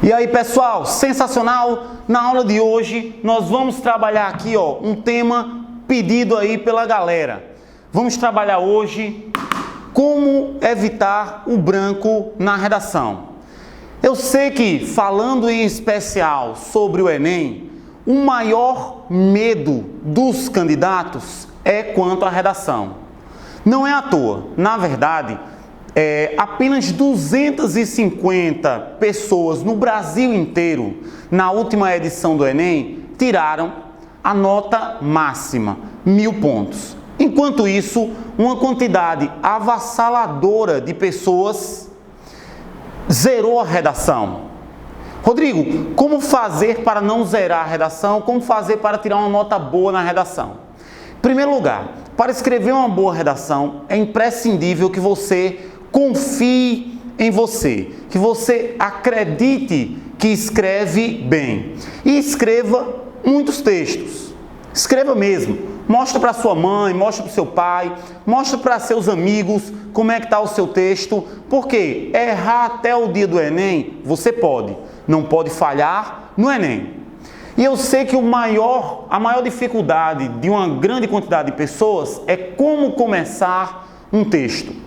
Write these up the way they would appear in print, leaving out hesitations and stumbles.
E aí, pessoal, sensacional? Na aula de hoje nós vamos trabalhar aqui, um tema pedido aí pela galera. Vamos trabalhar hoje como evitar o branco na redação. Eu sei que, falando em especial sobre o Enem, o maior medo dos candidatos é quanto à redação. Não é à toa, na verdade, apenas 250 pessoas no Brasil inteiro, na última edição do Enem, tiraram a nota máxima, 1.000 pontos. Enquanto isso, uma quantidade avassaladora de pessoas zerou a redação. Rodrigo, como fazer para não zerar a redação? Como fazer para tirar uma nota boa na redação? Em primeiro lugar, para escrever uma boa redação, é imprescindível que você confie em você, que você acredite que escreve bem e escreva muitos textos. Escreva mesmo. Mostra para sua mãe, mostra para o seu pai, mostra para seus amigos como é que está o seu texto, porque errar até o dia do Enem você pode, não pode falhar no Enem. E eu sei que a maior dificuldade de uma grande quantidade de pessoas é como começar um texto.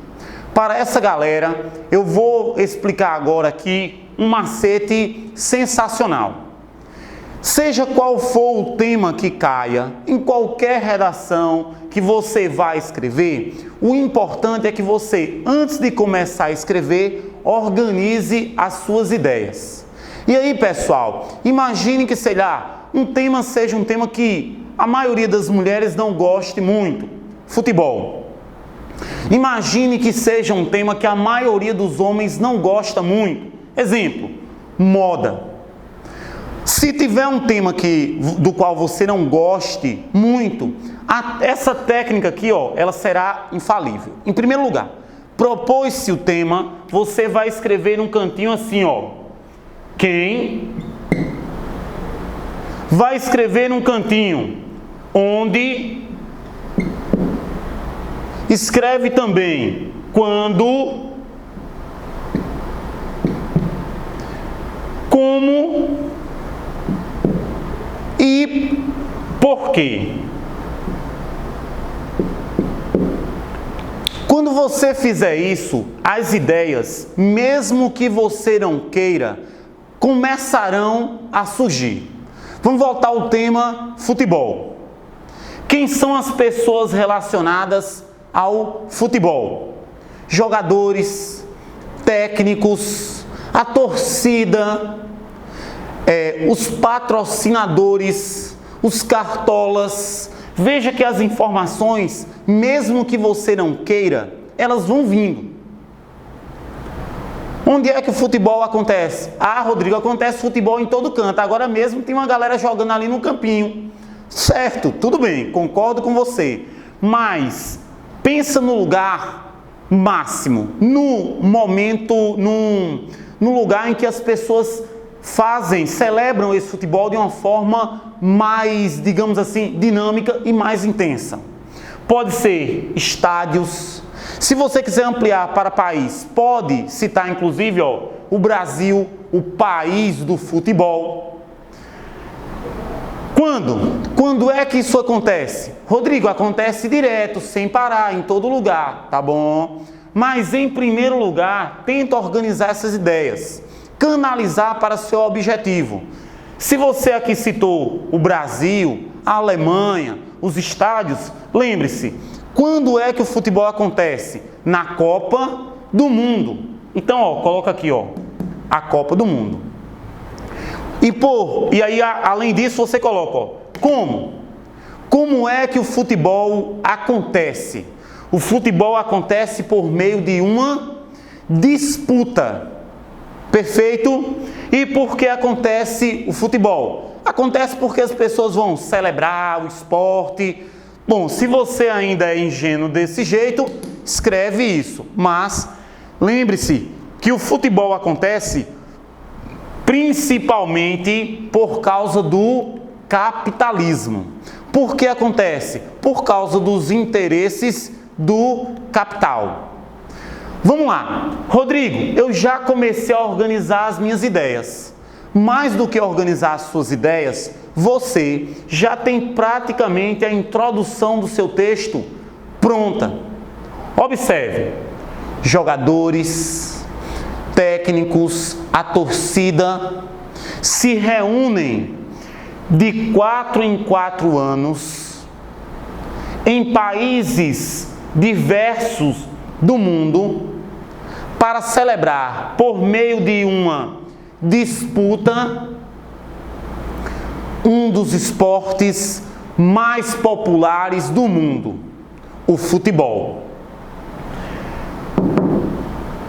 Para essa galera, eu vou explicar agora aqui um macete sensacional. Seja qual for o tema que caia, em qualquer redação que você vai escrever, o importante é que você, antes de começar a escrever, organize as suas ideias. E aí, pessoal, imagine que, sei lá, um tema seja um tema que a maioria das mulheres não goste muito, futebol. Imagine que seja um tema que a maioria dos homens não gosta muito, exemplo, moda. Se tiver um tema do qual você não goste muito, essa técnica aqui, ela será infalível. Em primeiro lugar, propôs-se o tema, você vai escrever num cantinho assim, quem vai escrever num cantinho onde escreve também quando, como e por quê. Quando você fizer isso, as ideias, mesmo que você não queira, começarão a surgir. Vamos voltar ao tema futebol. Quem são as pessoas relacionadas ao futebol? Jogadores, técnicos, a torcida, os patrocinadores, os cartolas. Veja que as informações, mesmo que você não queira, elas vão vindo. Onde é que o futebol acontece? Ah, Rodrigo, acontece futebol em todo canto. Agora mesmo tem uma galera jogando ali no campinho. Certo, tudo bem, concordo com você. Mas pensa no lugar máximo, no momento, no lugar em que as pessoas celebram esse futebol de uma forma mais, digamos assim, dinâmica e mais intensa. Pode ser estádios. Se você quiser ampliar para país, pode citar inclusive o Brasil, o país do futebol. Quando é que isso acontece? Rodrigo, acontece direto, sem parar, em todo lugar, tá bom? Mas em primeiro lugar, tenta organizar essas ideias, canalizar para seu objetivo. Se você aqui citou o Brasil, a Alemanha, os estádios, lembre-se, quando é que o futebol acontece? Na Copa do Mundo. Então, coloca aqui, a Copa do Mundo. E aí, além disso, você coloca, como? Como é que o futebol acontece? O futebol acontece por meio de uma disputa. Perfeito? E por que acontece o futebol? Acontece porque as pessoas vão celebrar o esporte. Bom, se você ainda é ingênuo desse jeito, escreve isso. Mas lembre-se que o futebol acontece principalmente por causa do capitalismo. Por que acontece? Por causa dos interesses do capital. Vamos lá. Rodrigo, eu já comecei a organizar as minhas ideias. mais do que organizar as suas ideias, você já tem praticamente a introdução do seu texto pronta. Observe, jogadores, técnicos, a torcida se reúnem de 4 em 4 anos em países diversos do mundo para celebrar, por meio de uma disputa, um dos esportes mais populares do mundo, o futebol,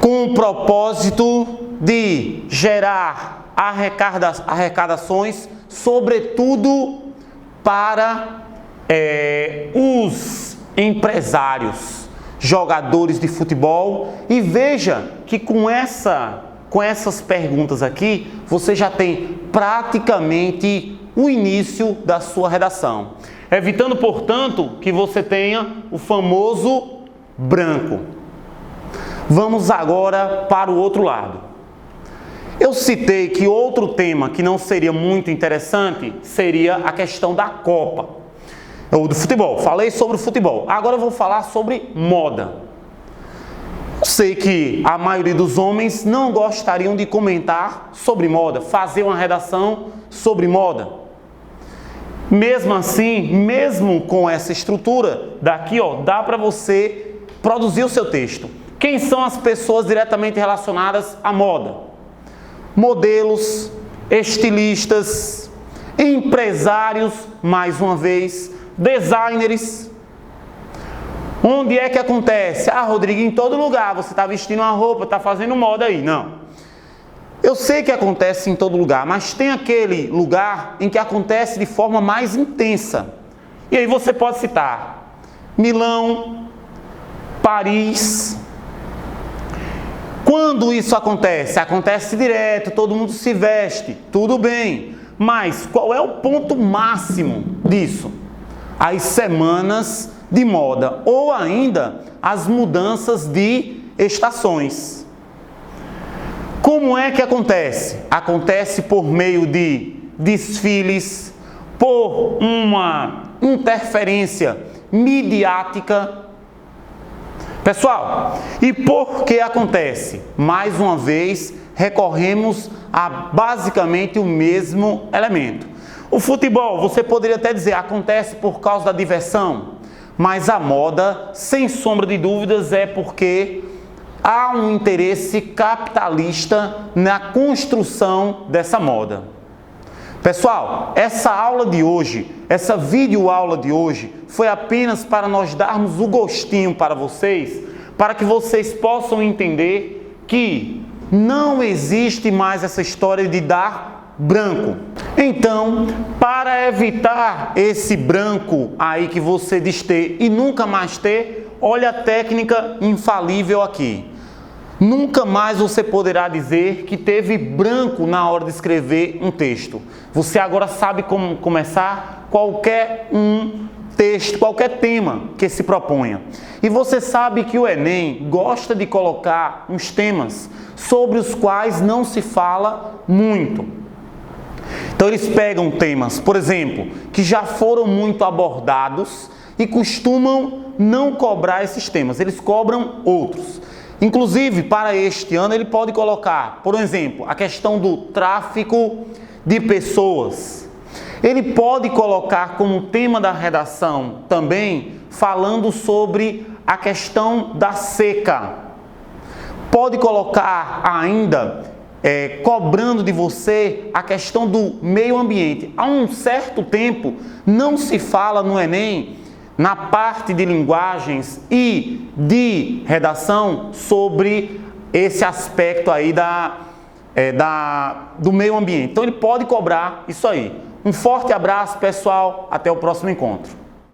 com o propósito de gerar arrecadações, sobretudo para os empresários, jogadores de futebol. E veja que com essas perguntas aqui, você já tem praticamente o início da sua redação, evitando, portanto, que você tenha o famoso branco. Vamos agora para o outro lado. Eu citei que outro tema que não seria muito interessante seria a questão da Copa, ou do futebol. Falei sobre o futebol. Agora eu vou falar sobre moda. Eu sei que a maioria dos homens não gostariam de comentar sobre moda, fazer uma redação sobre moda. Mesmo assim, mesmo com essa estrutura daqui, dá para você produzir o seu texto. Quem são as pessoas diretamente relacionadas à moda? Modelos, estilistas, empresários, mais uma vez, designers. Onde é que acontece? Ah, Rodrigo, em todo lugar, você está vestindo uma roupa, está fazendo moda aí. Não. Eu sei que acontece em todo lugar, mas tem aquele lugar em que acontece de forma mais intensa. E aí você pode citar Milão, Paris. Quando isso acontece? Acontece direto, todo mundo se veste, tudo bem. Mas qual é o ponto máximo disso? As semanas de moda, ou ainda as mudanças de estações. Como é que acontece? Acontece por meio de desfiles, por uma interferência midiática. Pessoal, e por que acontece? Mais uma vez, recorremos a basicamente o mesmo elemento. O futebol, você poderia até dizer, acontece por causa da diversão, mas a moda, sem sombra de dúvidas, é porque há um interesse capitalista na construção dessa moda. Pessoal, essa aula de hoje, essa videoaula de hoje, foi apenas para nós darmos o gostinho para vocês, para que vocês possam entender que não existe mais essa história de dar branco. Então, para evitar esse branco aí que você diz ter e nunca mais ter, olha a técnica infalível aqui. Nunca mais você poderá dizer que teve branco na hora de escrever um texto. Você agora sabe como começar qualquer um texto, qualquer tema que se proponha. E você sabe que o Enem gosta de colocar uns temas sobre os quais não se fala muito. Então eles pegam temas, por exemplo, que já foram muito abordados e costumam não cobrar esses temas, eles cobram outros. Inclusive, para este ano, ele pode colocar, por exemplo, a questão do tráfico de pessoas. Ele pode colocar como tema da redação também, falando sobre a questão da seca. Pode colocar ainda, cobrando de você a questão do meio ambiente. Há um certo tempo, não se fala no Enem, na parte de linguagens e de redação, sobre esse aspecto aí do meio ambiente. Então ele pode cobrar isso aí. Um forte abraço, pessoal. Até o próximo encontro.